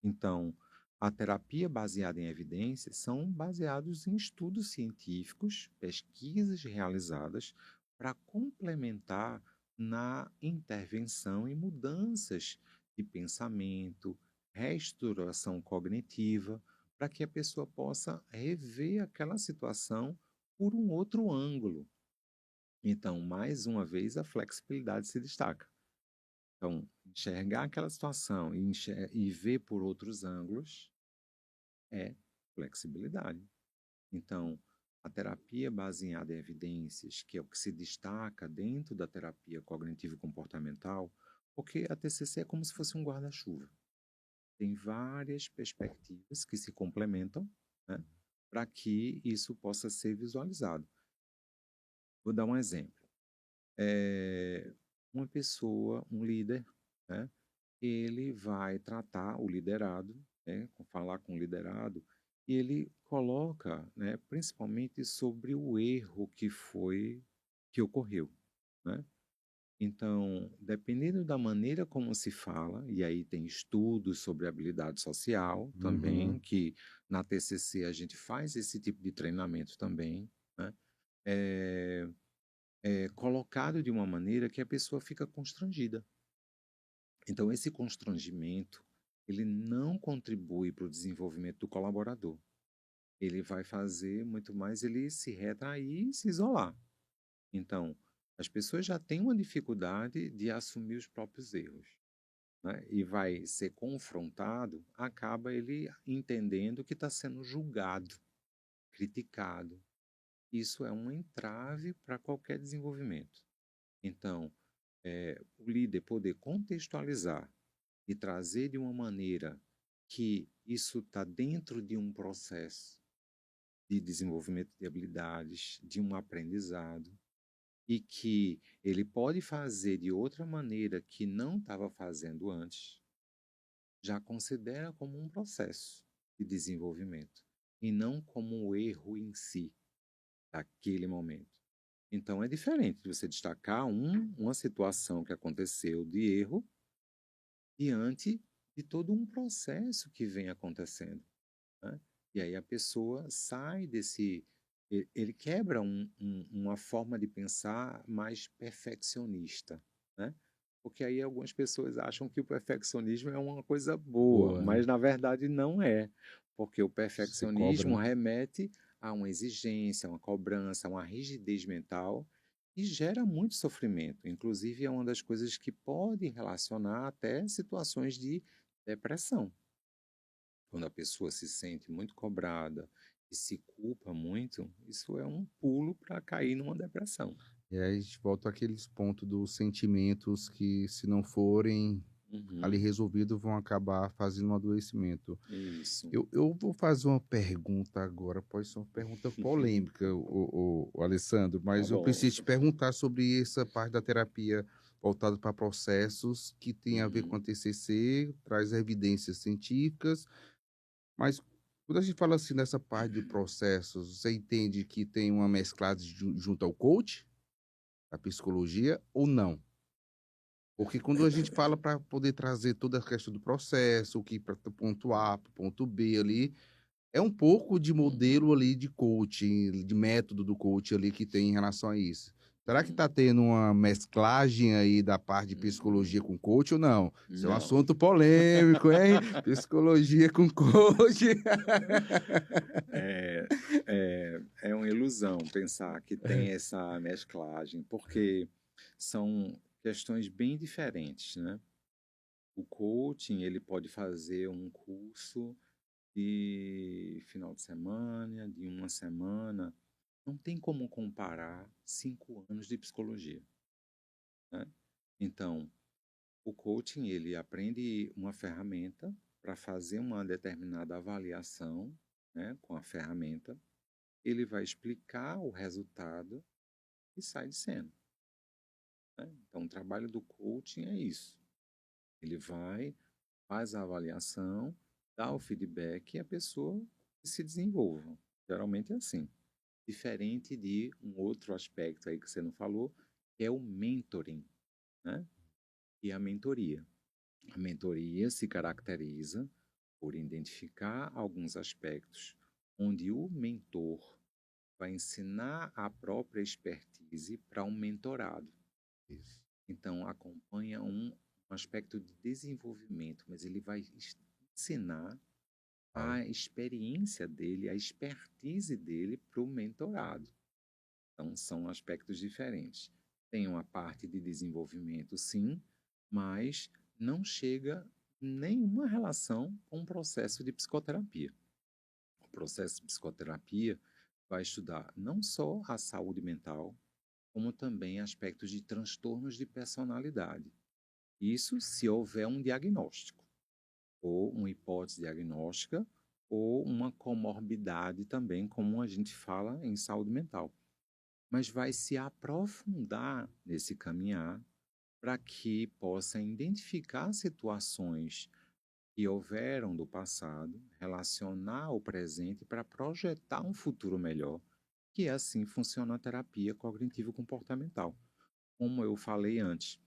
Então, a terapia baseada em evidências são baseados em estudos científicos, pesquisas realizadas para complementar na intervenção e mudanças de pensamento, reestruturação cognitiva, para que a pessoa possa rever aquela situação por um outro ângulo. Então, mais uma vez, a flexibilidade se destaca. Então, enxergar aquela situação e ver por outros ângulos é flexibilidade. Então, a terapia baseada em evidências, que é o que se destaca dentro da terapia cognitivo-comportamental, porque a TCC é como se fosse um guarda-chuva. Tem várias perspectivas que se complementam, né, para que isso possa ser visualizado. Vou dar um exemplo. Uma pessoa, um líder, né, ele vai tratar o liderado, né, falar com o liderado, e ele coloca, né, principalmente sobre o erro que ocorreu, né? Então, dependendo da maneira como se fala, e aí tem estudos sobre habilidade social também, Uhum. que na TCC a gente faz esse tipo de treinamento também, né? É, é colocado de uma maneira que a pessoa fica constrangida. Então, esse constrangimento, ele não contribui para o desenvolvimento do colaborador. Ele vai fazer muito mais ele se retrair e se isolar. Então, as pessoas já têm uma dificuldade de assumir os próprios erros, né? E vai ser confrontado, acaba ele entendendo que está sendo julgado, criticado. Isso é um entrave para qualquer desenvolvimento. Então, o líder poder contextualizar e trazer de uma maneira que isso está dentro de um processo de desenvolvimento de habilidades, de um aprendizado, e que ele pode fazer de outra maneira que não estava fazendo antes, já considera como um processo de desenvolvimento e não como um erro em si, daquele momento. Então é diferente de você destacar uma situação que aconteceu de erro diante de todo um processo que vem acontecendo, né? E aí a pessoa sai desse. Ele quebra uma forma de pensar mais perfeccionista, né? Porque aí algumas pessoas acham que o perfeccionismo é uma coisa boa, Boa, né? mas na verdade não é, porque o Se cobra, perfeccionismo né? remete a uma exigência, a uma cobrança, a uma rigidez mental e gera muito sofrimento. Inclusive é uma das coisas que pode relacionar até situações de depressão. Quando a pessoa se sente muito cobrada e se culpa muito, isso é um pulo para cair numa depressão. E aí a gente volta àqueles pontos dos sentimentos que, se não forem ali Uhum, resolvidos, vão acabar fazendo um adoecimento. isso. Eu vou fazer uma pergunta agora, pode ser uma pergunta polêmica, o Alessandro, Tá mas eu bom. preciso te perguntar sobre essa parte da terapia voltada para processos que tem a ver com Uhum, a TCC, traz evidências científicas, mas quando a gente fala assim nessa parte de processos, você entende que tem uma mesclada junto ao coach, a psicologia, ou não? Porque quando a gente fala para poder trazer toda a questão do processo, o que para o ponto A, para o ponto B ali, é um pouco de uhum, modelo ali de coaching, de método do coaching ali que tem em relação a isso. Será que uhum, está tendo uma mesclagem aí da parte de uhum. psicologia com coach ou não? Isso é um Não. assunto polêmico, hein? Psicologia com coach. É, é uma ilusão pensar que tem essa mesclagem, porque são questões bem diferentes, né? O coaching, ele pode fazer um curso de final de semana, de uma semana. Não tem como comparar 5 anos de psicologia, né? Então, o coaching, ele aprende uma ferramenta para fazer uma determinada avaliação, né, com a ferramenta. Ele vai explicar o resultado e sai de cena, né? Então, o trabalho do coaching é isso. Ele vai, faz a avaliação, dá o feedback e a pessoa se desenvolva. Geralmente é assim. Diferente de um outro aspecto aí que você não falou, que é o mentoring, né? E a mentoria. A mentoria se caracteriza por identificar alguns aspectos onde o mentor vai ensinar a própria expertise para um mentorado. Isso. Então, acompanha um aspecto de desenvolvimento, mas ele vai ensinar Olha, a experiência dele, a expertise dele para o mentorado. Então, são aspectos diferentes. Tem uma parte de desenvolvimento, sim, mas não chega nenhuma relação com o processo de psicoterapia. O processo de psicoterapia vai estudar não só a saúde mental, como também aspectos de transtornos de personalidade. Isso se houver um diagnóstico, ou uma hipótese diagnóstica, ou uma comorbidade também, como a gente fala em saúde mental. Mas vai se aprofundar nesse caminhar para que possa identificar situações que houveram do passado, relacionar o presente para projetar um futuro melhor, que assim funciona a terapia cognitivo-comportamental. Como eu falei antes,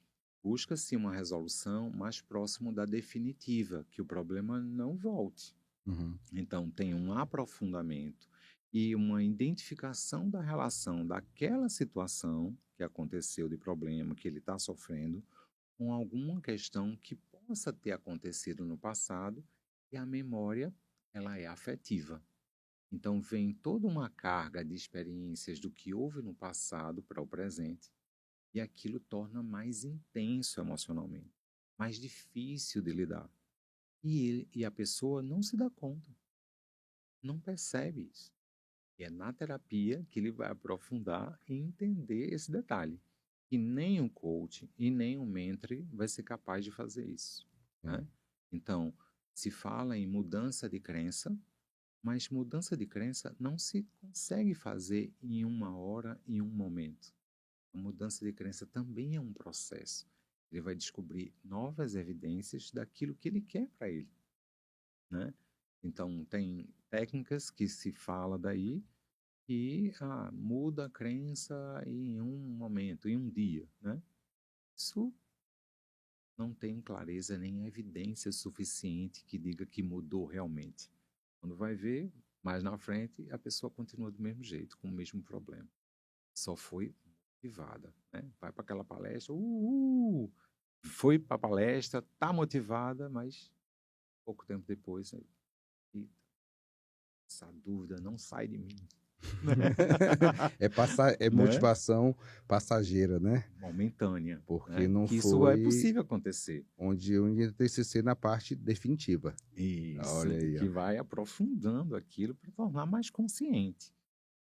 busca-se uma resolução mais próximo da definitiva, que o problema não volte. uhum, Então, tem um aprofundamento e uma identificação da relação daquela situação que aconteceu de problema que ele está sofrendo com alguma questão que possa ter acontecido no passado e a memória, ela é afetiva. Então, vem toda uma carga de experiências do que houve no passado para o presente e aquilo torna mais intenso emocionalmente, mais difícil de lidar. E a pessoa não se dá conta, não percebe isso. E é na terapia que ele vai aprofundar e entender esse detalhe. Que nem um coach e nem um mentor vai ser capaz de fazer isso, né? sim. Então, se fala em mudança de crença, mas mudança de crença não se consegue fazer em uma hora, em um momento. A mudança de crença também é um processo. Ele vai descobrir novas evidências daquilo que ele quer para ele, né? Então, tem técnicas que se fala daí que muda a crença em um momento, em um dia, né? Isso não tem clareza nem evidência suficiente que diga que mudou realmente. Quando vai ver, mais na frente, a pessoa continua do mesmo jeito, com o mesmo problema. Só foi motivada, né? Vai para aquela palestra, foi para a palestra, tá motivada, mas pouco tempo depois, aí, "Eita, essa dúvida não sai de mim." É Né? motivação passageira, né? Momentânea, Porque né? não Que isso é foi possível acontecer. onde entra TCC na parte definitiva. Olha Isso, aí, ó. que vai aprofundando aquilo para tornar mais consciente.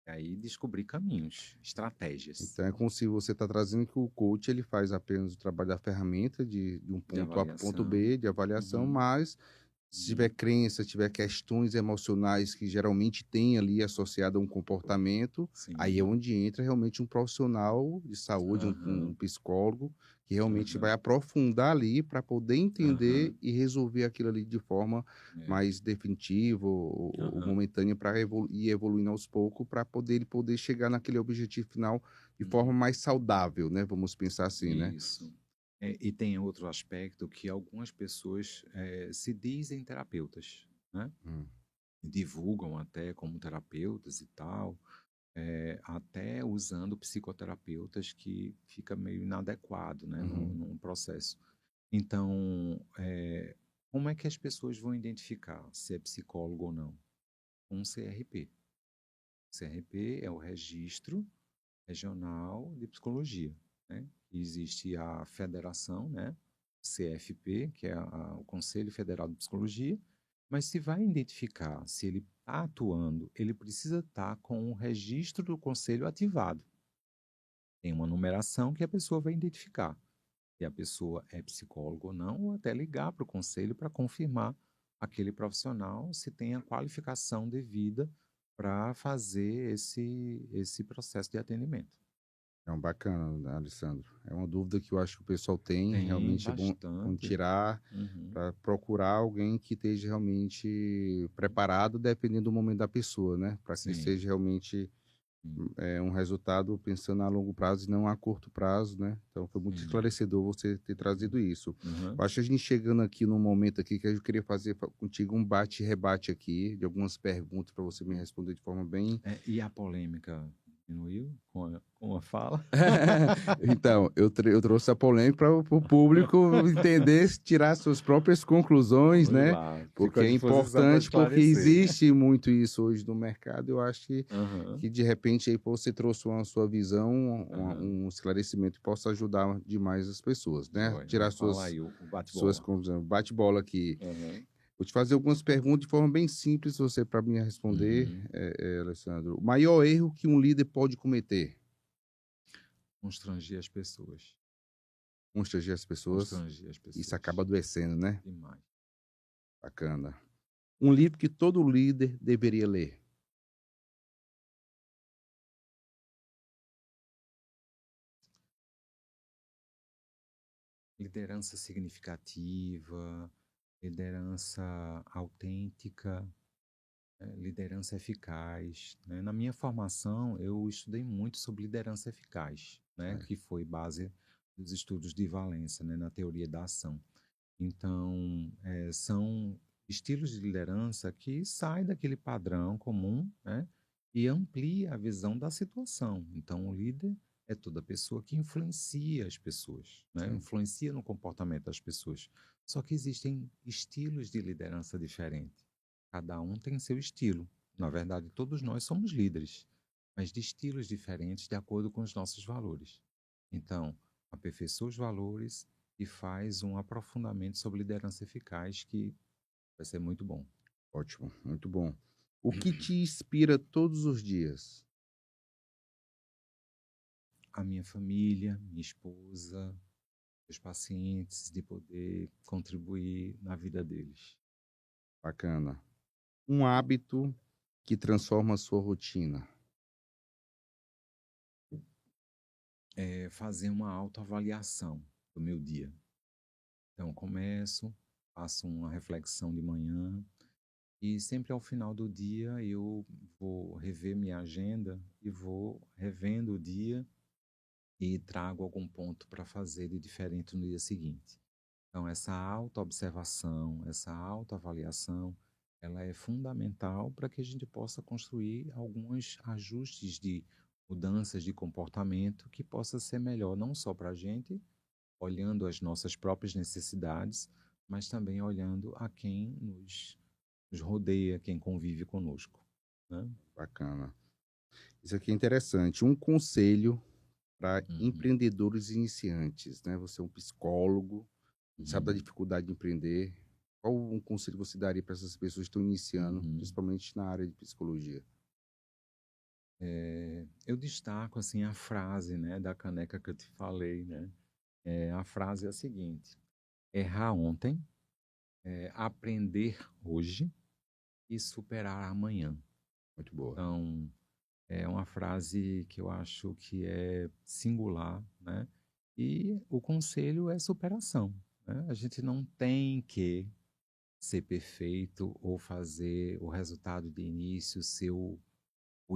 E aí descobrir caminhos, estratégias Então é como se você está trazendo que o coach ele faz apenas o trabalho da ferramenta de um de ponto A para o ponto avaliação. B, de avaliação, Uhum, mas se tiver uhum, crença, tiver questões emocionais que geralmente tem ali associado a um comportamento, aí é sim. onde entra realmente um profissional de saúde, um Aham, psicólogo, que realmente vai aham, aprofundar ali para poder entender aham, e resolver aquilo ali de forma é, mais definitiva ou aham, momentânea para ir evoluindo aos poucos para ele poder chegar naquele objetivo final de forma uhum. mais saudável, né? Vamos pensar assim, né? Isso. E tem outro aspecto que algumas pessoas se dizem terapeutas, né? Hum, Divulgam até como terapeutas e tal, até usando psicoterapeutas que fica meio inadequado, né, uhum. num processo. Então, como é que as pessoas vão identificar se é psicólogo ou não? Com um CRP. CRP é o Registro Regional de Psicologia, né? Existe a federação, né? CFP, que é o Conselho Federal de Psicologia, mas se vai identificar se ele está atuando, ele precisa estar com o registro do conselho ativado. Tem uma numeração que a pessoa vai identificar se a pessoa é psicólogo ou não, ou até ligar para o conselho para confirmar aquele profissional se tem a qualificação devida para fazer esse processo de atendimento. É um bacana, né, Alessandro. É uma dúvida que eu acho que o pessoal tem. Tem Realmente é bom bastante. tirar Uhum. para procurar alguém que esteja realmente preparado, dependendo do momento da pessoa, né? Para que Sim, seja realmente sim, um resultado pensando a longo prazo e não a curto prazo, né? Então foi muito sim. esclarecedor você ter trazido isso. Uhum. Eu acho que a gente chegando aqui num momento aqui que eu queria fazer contigo um bate-rebate aqui de algumas perguntas para você me responder de forma bem. E a polêmica Diminuiu com a fala? Então, eu trouxe a polêmica para o público entender, tirar suas próprias conclusões, Vamos né? lá, fico Porque à é disposição para importante, porque esclarecer. existe muito isso hoje no mercado. Eu acho Aham, que de repente aí você trouxe uma sua visão, aham. um esclarecimento que possa ajudar demais as pessoas, né? Joia, Tirar mas fala aí o suas bate-bola. conclusões. Bate-bola aqui. Aham. Vou te fazer algumas perguntas de forma bem simples, você para me responder, Uhum. Alessandro. O maior erro que um líder pode cometer? Constranger as pessoas. Constranger as pessoas. Constranger as Isso acaba pessoas. adoecendo, né? Demais. Bacana. Um livro que todo líder deveria ler. Liderança significativa, liderança autêntica, liderança eficaz, né? Na minha formação, eu estudei muito sobre liderança eficaz, né? É, Que foi base dos estudos de Valença, né? Na teoria da ação. Então, são estilos de liderança que saem daquele padrão comum, né? E amplia a visão da situação. Então, o líder é toda pessoa que influencia as pessoas, né? sim, Influencia no comportamento das pessoas. Só que existem estilos de liderança diferentes. Cada um tem seu estilo. Na verdade, todos nós somos líderes, mas de estilos diferentes de acordo com os nossos valores. Então, aperfeiçoa os valores e faz um aprofundamento sobre liderança eficaz que vai ser muito bom. ótimo, muito bom. O que te inspira todos os dias? A minha família, minha esposa, os pacientes, de poder contribuir na vida deles. Bacana. Um hábito que transforma a sua rotina. É fazer uma autoavaliação do meu dia. Então, começo, faço uma reflexão de manhã e sempre ao final do dia eu vou rever minha agenda e vou revendo o dia e trago algum ponto para fazer de diferente no dia seguinte. Então, essa autoobservação, essa autoavaliação, ela é fundamental para que a gente possa construir alguns ajustes de mudanças de comportamento que possa ser melhor não só para a gente, olhando as nossas próprias necessidades, mas também olhando a quem nos rodeia, quem convive conosco, né? Bacana. Isso aqui é interessante. Um conselho para Uhum, empreendedores iniciantes, né? Você é um psicólogo, sabe da uhum, dificuldade de empreender. Qual um conselho você daria para essas pessoas que estão iniciando, uhum. principalmente na área de psicologia? Eu destaco assim a frase, né, da caneca que eu te falei, né? A frase é a seguinte: errar ontem, aprender hoje e superar amanhã. Muito boa. Então, é uma frase que eu acho que é singular, né? E o conselho é superação, né? A gente não tem que ser perfeito ou fazer o resultado de início ser o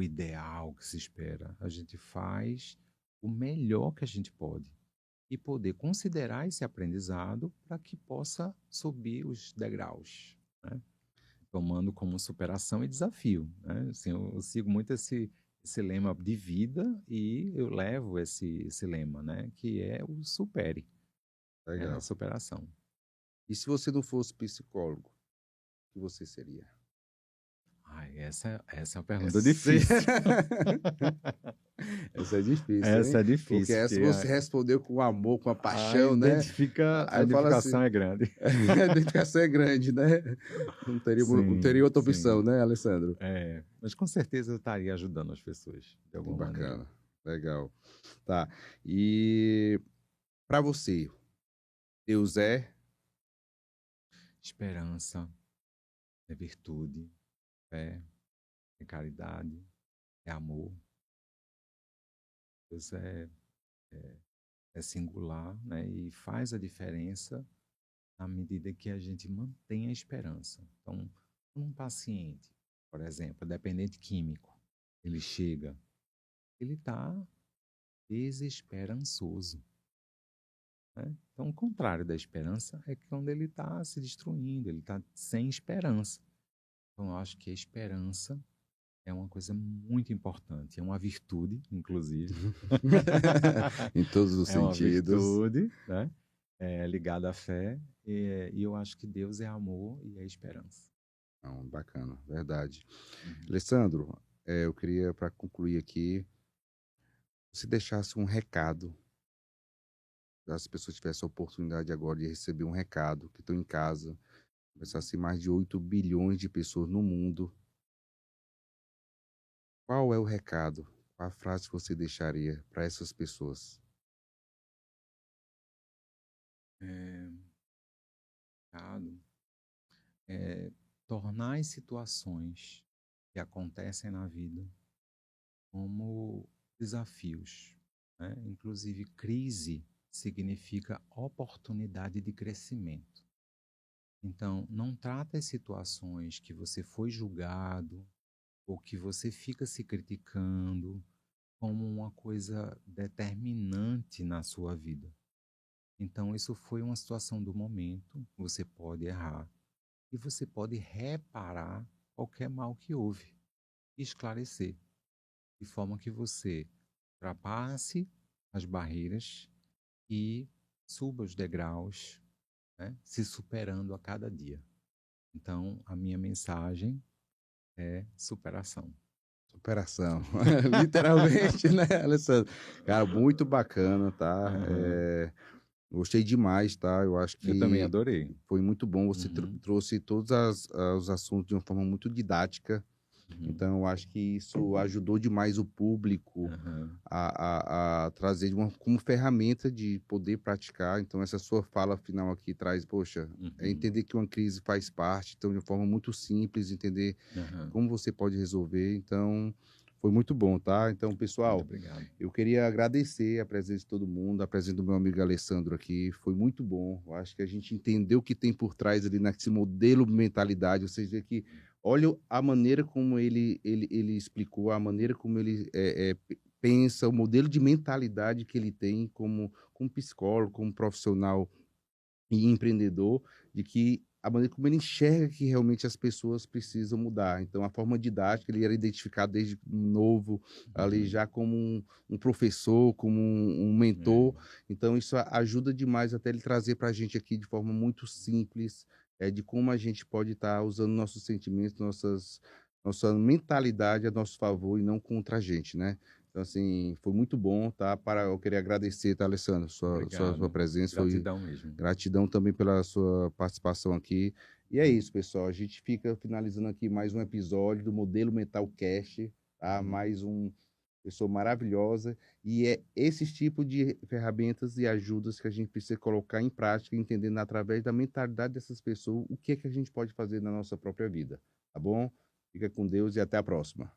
ideal que se espera. A gente faz o melhor que a gente pode e poder considerar esse aprendizado para que possa subir os degraus, né? Tomando como superação e desafio, né? Assim, eu sigo muito esse lema de vida e eu levo esse lema, né? Que é o supere, né? A Legal. superação. E se você não fosse psicólogo, o que você seria? Ai, essa é uma pergunta Essa, difícil. essa é difícil, hein? Essa é Porque difícil, essa porque você respondeu com amor, com a a paixão, né? a Aí fala assim, identificação é grande. a dedicação é grande, né? Não teria Sim, outra opção, sim. né, Alessandro? Mas com certeza eu estaria ajudando as pessoas, de alguma maneira. Bacana, legal. Tá. E para você, Deus é? Esperança, é virtude, fé, é caridade, é amor. Deus é singular, né? E faz a diferença na medida que a gente mantém a esperança. Então, um paciente, por exemplo, dependente químico, ele chega, ele está desesperançoso, né? Então, o contrário da esperança é quando ele está se destruindo, ele está sem esperança. Então, eu acho que a esperança é uma coisa muito importante, é uma virtude, inclusive. Em todos os É uma sentidos. virtude, né? É ligada à fé, e eu acho que Deus é amor e é esperança. Não, bacana, verdade. Uhum. Alessandro, eu queria, para concluir aqui, se deixasse um recado, se as pessoas tivessem a oportunidade agora de receber um recado, que estão em casa, pensasse mais de 8 bilhões de pessoas no mundo, qual é o recado? Qual a frase que você deixaria para essas pessoas? É, Ricardo, é, tornar as situações que acontecem na vida como desafios, né? Inclusive, crise significa oportunidade de crescimento. Então, não trata as situações que você foi julgado ou que você fica se criticando como uma coisa determinante na sua vida. Então, isso foi uma situação do momento, você pode errar e você pode reparar qualquer mal que houve e esclarecer, de forma que você ultrapasse as barreiras e suba os degraus, né, se superando a cada dia. Então, a minha mensagem é superação. Superação. Literalmente, né, Alessandro? Cara, muito bacana, tá? Aham. Gostei demais, tá? Eu acho Eu também que adorei. foi muito bom. Você Uhum, trouxe todos os assuntos de uma forma muito didática. uhum, Então, eu acho que isso ajudou demais o público aham, a trazer como ferramenta de poder praticar. Então, essa sua fala final aqui traz, poxa, é uhum, entender que uma crise faz parte, então, de uma forma muito simples, entender aham. como você pode resolver. Então, foi muito bom, tá? Então, Muito pessoal, obrigado. eu queria agradecer a presença de todo mundo, a presença do meu amigo Alessandro aqui. Foi muito bom. Eu acho que a gente entendeu o que tem por trás ali nesse modelo de mentalidade. Ou seja, que olha a maneira como ele explicou, a maneira como ele pensa, o modelo de mentalidade que ele tem como psicólogo, como profissional e empreendedor, de que a maneira como ele enxerga que realmente as pessoas precisam mudar. Então, a forma didática, ele era identificado desde novo, ali Uhum, já como um professor, como um mentor. é, Então, isso ajuda demais até ele trazer para a gente aqui de forma muito simples, de como a gente pode estar usando nossos sentimentos, nossa mentalidade a nosso favor e não contra a gente, né? Então, assim, foi muito bom, tá? Eu queria agradecer, tá, Alessandro? Sua obrigado. presença foi Gratidão mesmo. gratidão também pela sua participação aqui. E é isso, pessoal. A gente fica finalizando aqui mais um episódio do Modelo Mental Cast, tá? Uhum. Mais pessoa maravilhosa. E é esse tipo de ferramentas e ajudas que a gente precisa colocar em prática, entendendo através da mentalidade dessas pessoas o que é que a gente pode fazer na nossa própria vida, tá bom? Fica com Deus e até a próxima.